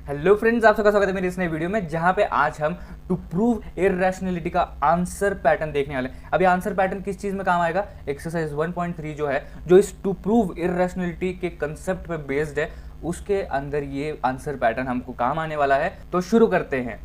Hello friends, आप सबका स्वागत है मेरी इस नई वीडियो में, जहां पे आज हम टू प्रूव इररेशनलिटी का आंसर पैटर्न देखने वाले हैं। अब ये आंसर पैटर्न किस चीज़ में काम आएगा? एक्सरसाइज 1.3 जो है, जो इस टू प्रूव इररेशनलिटी के कंसेप्ट पे बेस्ड है, उसके अंदर ये आंसर पैटर्न हमको काम आने वाला है। तो शुरू करते हैं।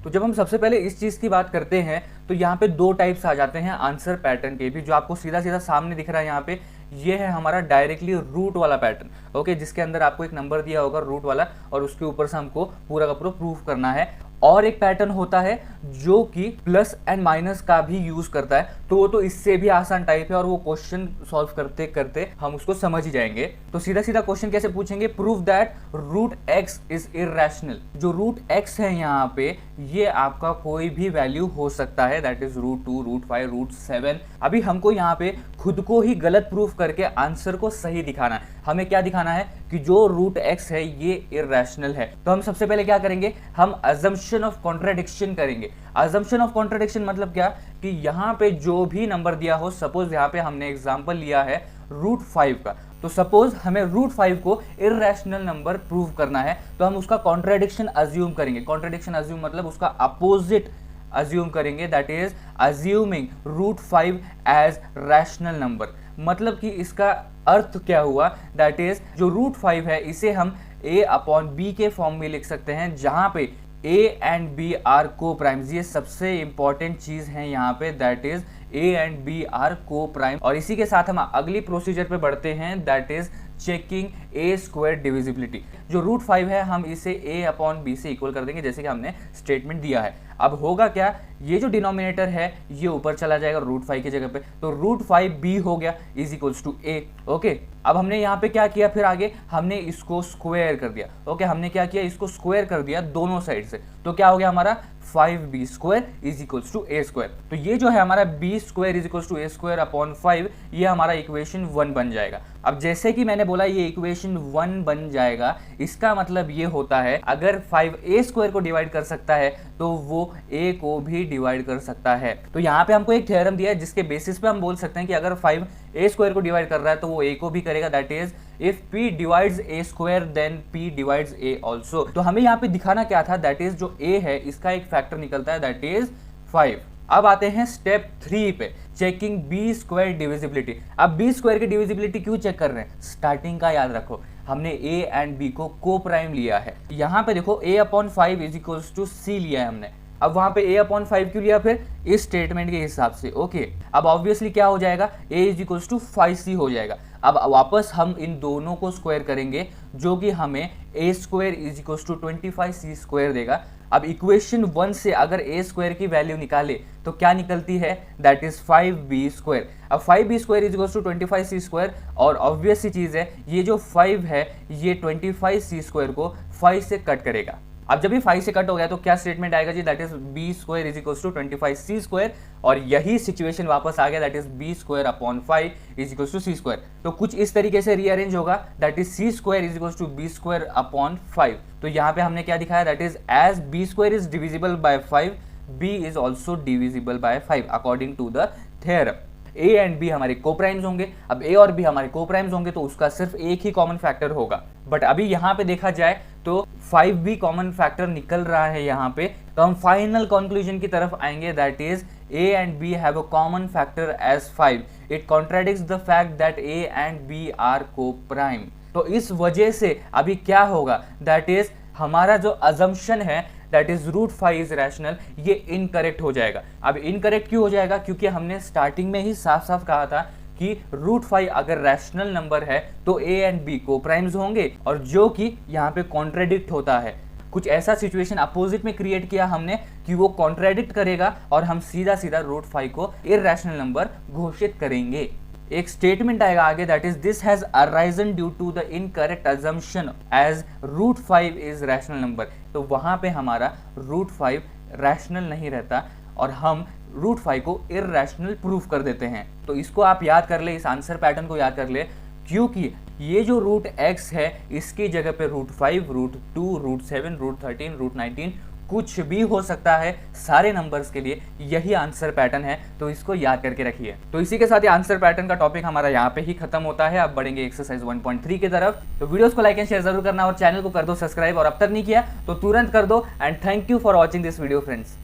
तो जब हम सबसे पहले इस चीज़ की बात करते हैं तो यहाँ पे दो टाइप्स आ जाते हैं आंसर पैटर्न के भी, जो आपको सीधा सीधा सामने दिख रहा है यहाँ पे। ये है हमारा डायरेक्टली रूट वाला पैटर्न, ओके, जिसके अंदर आपको एक नंबर दिया होगा रूट वाला, और उसके ऊपर से हमको पूरा का पूरा प्रूफ करना है। और एक पैटर्न होता है जो कि प्लस एंड माइनस का भी यूज करता है, तो वो तो इससे भी आसान टाइप है, और वो क्वेश्चन सॉल्व करते करते हम उसको समझ ही जाएंगे। तो सीधा सीधा क्वेश्चन कैसे पूछेंगे? Prove that root X is irrational. जो रूट एक्स है यहाँ पे, ये आपका कोई भी वैल्यू हो सकता है, that is root 2, root 5, root 7। अभी हमको यहाँ पे खुद को ही गलत प्रूफ करके आंसर को सही दिखाना है। हमें क्या दिखाना है कि जो रूट एक्स है ये इररेशनल है। तो हम सबसे पहले क्या करेंगे? हम अजम्पशन ऑफ कॉन्ट्राडिक्शन करेंगे। अजम्पशन ऑफ कॉन्ट्राडिक्शन मतलब क्या? कि यहाँ पे जो भी नंबर दिया हो, सपोज यहाँ पे हमने एग्जांपल लिया है रूट 5 का, तो सपोज हमें रूट 5 को इररेशनल नंबर प्रूव करना है, तो हम उसका कॉन्ट्राडिक्शन अज्यूम करेंगे। कॉन्ट्राडिक्शन अज्यूम मतलब उसका अपोजिट अज्यूम करेंगे, that is assuming root 5 as rational number. मतलब कि इसका अर्थ क्या हुआ? दैट इज जो रूट 5 है इसे हम a अपॉन बी के फॉर्म में लिख सकते हैं, जहां पे a and b are coprimes. ये सबसे इंपॉर्टेंट चीज है यहाँ पे, that is a and b are coprime. और इसी के साथ हम अगली प्रोसीजर पे बढ़ते हैं, that is checking A square divisibility. जो रूट 5 है हम इसे a अपॉन बी से इक्वल कर देंगे, जैसे कि हमने स्टेटमेंट दिया है। अब होगा क्या? ये जो डिनोमिनेटर है ये ऊपर चला जाएगा रूट 5 की जगह पे, तो रूट 5b हो गया is equals to a, okay. अब हमने यहाँ पे क्या किया? फिर आगे हमने इसको स्क्वायर कर दिया, ओके। हमने क्या किया? इसको स्क्वायर कर दिया दोनों साइड से, तो क्या हो गया हमारा 5b square is equals to a square. तो ये जो है हमारा b square is equals to a square upon 5, ये हमारा इक्वेशन 1 बन जाएगा। अब जैसे कि मैंने बोला ये इक्वेशन 1 बन जाएगा, इसका मतलब ये होता है अगर 5 a स्क्वायर को डिवाइड कर सकता है तो वो a को भी डिवाइड कर सकता है। तो यहाँ पे हमको एक थ्योरम दिया है जिसके बेसिस पे हम बोल सकते हैं कि अगर 5 a स्क्वायर को डिवाइड कर रहा है तो वो a को भी करेगा, that is if p divides a square then p divides a also. तो हमें यहाँ पे दिखाना क्या था? दैट इज जो a है इसका एक फैक्टर निकलता है, दैट इज 5। अब आते हैं स्टेप 3 पे, चेकिंग बी स्क्वायर डिविजिबिलिटी। अब बी स्क्वायर की डिविजिबिलिटी क्यों चेक कर रहे हैं? स्टार्टिंग का याद रखो, हमने a एंड b को को प्राइम लिया है। यहाँ पे देखो a upon 5 is equals to c लिया है हमने। अब वहां पे a अपॉन 5 क्यों लिया? फिर इस स्टेटमेंट के हिसाब से, ओके। अब ऑब्वियसली क्या हो जाएगा? a is equals to 5c हो जाएगा। अब वापस हम इन दोनों को स्क्वायर करेंगे, जो कि हमें a square is equals to 25c square देगा। अब इक्वेशन 1 से अगर a स्क्वायर की वैल्यू निकाले तो क्या निकलती है? That is 5b square. अब 5b square is equals to 25c square, और ऑब्वियस सी चीज है ये जो 5 है ये 25c स्क्वायर को 5 से कट करेगा। अब जब ये 5 से कट हो गया तो क्या स्टेटमेंट आएगा जी? That is b square is equals to 25c square, और यही सिचुएशन वापस आ गया, that is b square upon 5 is equals to c square. तो कुछ इस तरीके से रीअरेंज होगा, that is c square is equals to b square upon 5। तो यहाँ पे हमने क्या दिखाया? That is as b square is divisible by 5, b is also divisible by 5 according to the theorem. a and b हमारे coprimes होंगे। अब a और b हमारे कोप्राइम्स होंगे तो उसका सिर्फ एक ही कॉमन फैक्टर होगा। बट अभी यहाँ पे देखा जाए तो 5b कॉमन फैक्टर निकल रहा है यहाँ पे, तो हम फाइनल कंक्लूजन की तरफ आएंगे, that is a and b have a common factor as 5। It contradicts the fact that a and b are coprime. तो इस वजह से अभी क्या होगा? दैट इज हमारा जो अजम्पशन है that is root 5 is rational, ये इनकरेक्ट हो जाएगा। अब इनकरेक्ट क्यों हो जाएगा? क्योंकि हमने स्टार्टिंग में ही साफ साफ कहा था कि रूट 5 अगर रैशनल नंबर है तो a एंड b को प्राइम्स होंगे, और जो कि यहाँ पे कॉन्ट्राडिक्ट होता है। कुछ ऐसा सिचुएशन अपोजिट में क्रिएट किया हमने कि वो कॉन्ट्राडिक्ट करेगा, और हम सीधा सीधा रूट 5 को इररेशनल नंबर घोषित करेंगे। एक स्टेटमेंट आएगा आगे, that is this has arisen due to the incorrect assumption as root 5 is rational number. तो वहां पे हमारा रूट 5 रैशनल नहीं रहता, और हम रूट 5 को इर्रेशनल प्रूफ कर देते हैं। तो इसको आप याद कर ले, इस आंसर पैटर्न को याद कर ले, क्योंकि ये जो रूट x है इसकी जगह पे root 5, root 2, root 7, root 13, root 19 कुछ भी हो सकता है। सारे नंबर्स के लिए यही आंसर पैटर्न है, तो इसको याद करके रखिए। तो इसी के साथ ये आंसर पैटर्न का टॉपिक हमारा यहाँ पे ही खत्म होता है। अब बढ़ेंगे एक्सरसाइज 1.3 की तरफ। तो वीडियोस को लाइक एंड शेयर जरूर करना और चैनल को कर दो सब्सक्राइब, और अब तक नहीं किया तो तुरंत कर दो। And thank you for watching this video friends.